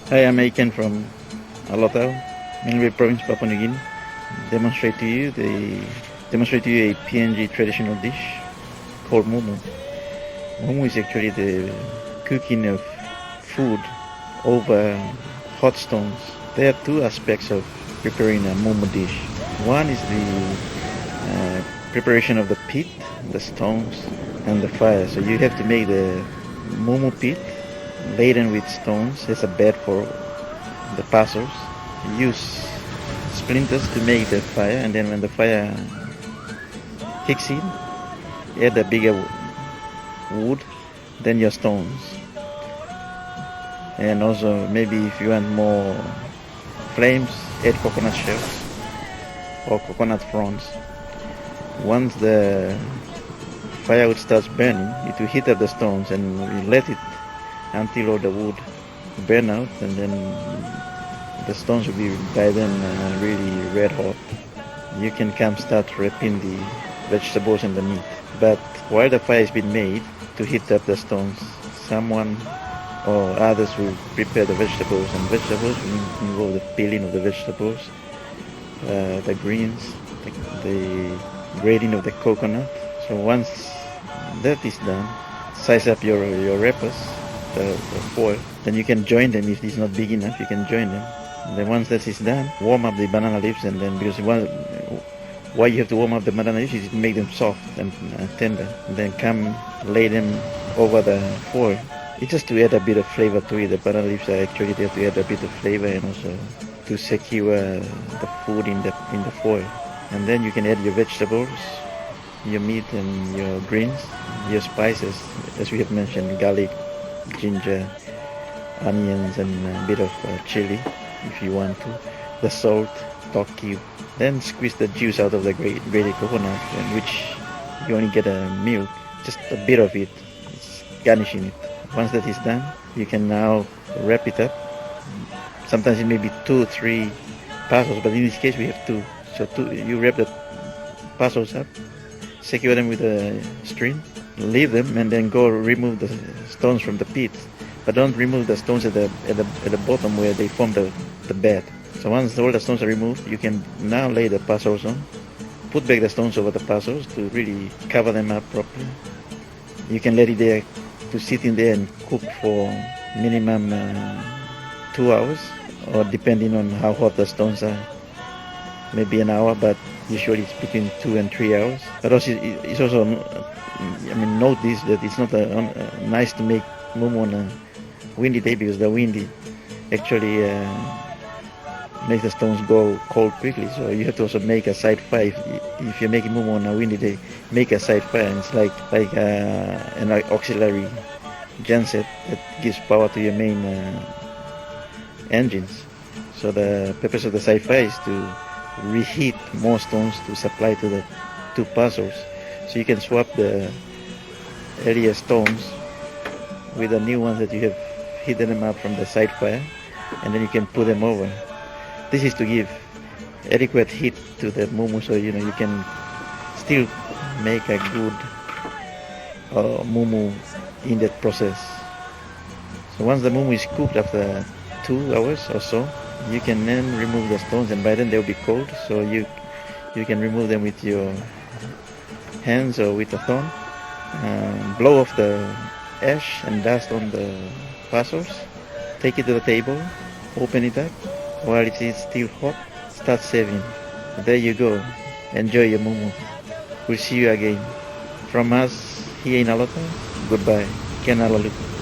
Hi, I'm Aken from Alotau, Minwe Province, Papua New Guinea. Demonstrate to you a PNG traditional dish called Mumu. Mumu is actually the cooking of food over hot stones. There are two aspects of preparing a Mumu dish. One is the preparation of the pit, the stones, and the fire. So you have to make the Mumu pit laden with stones as a bed for the passers. Use splinters to make the fire, and then when the fire kicks in, add a bigger wood, then your stones. And also maybe if you want more flames, add coconut shells or coconut fronds. Once the firewood starts burning, it will heat up the stones, and we let it until all the wood burn out, and then the stones will be by then really red hot. You can start wrapping the vegetables and the meat. But while the fire is being made to heat up the stones, someone or others will prepare the vegetables, and vegetables will involve the peeling of the vegetables, the greens, the grating of the coconut. So once that is done, size up your wrappers, the foil. Then you can join them. If it's not big enough, you can join them. And then once that is done, warm up the banana leaves, and then because why you have to warm up the banana leaves is to make them soft and tender. And then lay them over the foil. It's just to add a bit of flavor to it. The banana leaves are actually there to add a bit of flavor and also to secure the food in the foil. And then you can add your vegetables, your meat and your greens, your spices, as we have mentioned, garlic, ginger, onions, and a bit of chili if you want to, the salt, stock cube. Then squeeze the juice out of the grated coconut, which you only get a milk, just a bit of it, it's garnishing it. Once that is done, you can now wrap it up. Sometimes it may be 2 or 3 parcels, but in this case we have 2. So you wrap the parcels up, secure them with a string, leave them, and then go remove the stones from the pit. But don't remove the stones at the bottom where they form the bed. So once all the stones are removed, you can now lay the parcels on, put back the stones over the parcels to really cover them up properly. You can let it there to sit in there and cook for minimum 2 hours, or depending on how hot the stones are, maybe an hour, but usually it's between 2 and 3 hours. But also it's also, note this, that it's not nice to make mumu on a windy day, because the wind actually makes the stones go cold quickly. So you have to also make a side fire. If you're making mumu on a windy day, make a side fire. And it's like an auxiliary genset that gives power to your main engines. So the purpose of the side fire is to reheat more stones to supply to the 2 parcels. So you can swap the earlier stones with the new ones that you have heated them up from the side fire, and then you can put them over. This is to give adequate heat to the mumu, so you can still make a good mumu in that process. So once the mumu is cooked after 2 hours or so, you can then remove the stones, and by then they'll be cold, so you can remove them with your hands or with a thorn. Blow off the ash and dust on the parcels, take it to the table, open it up while it is still hot, start serving. There you go, enjoy your mumu. We'll see you again. From us here in Alotau, goodbye. Ken Alaluku.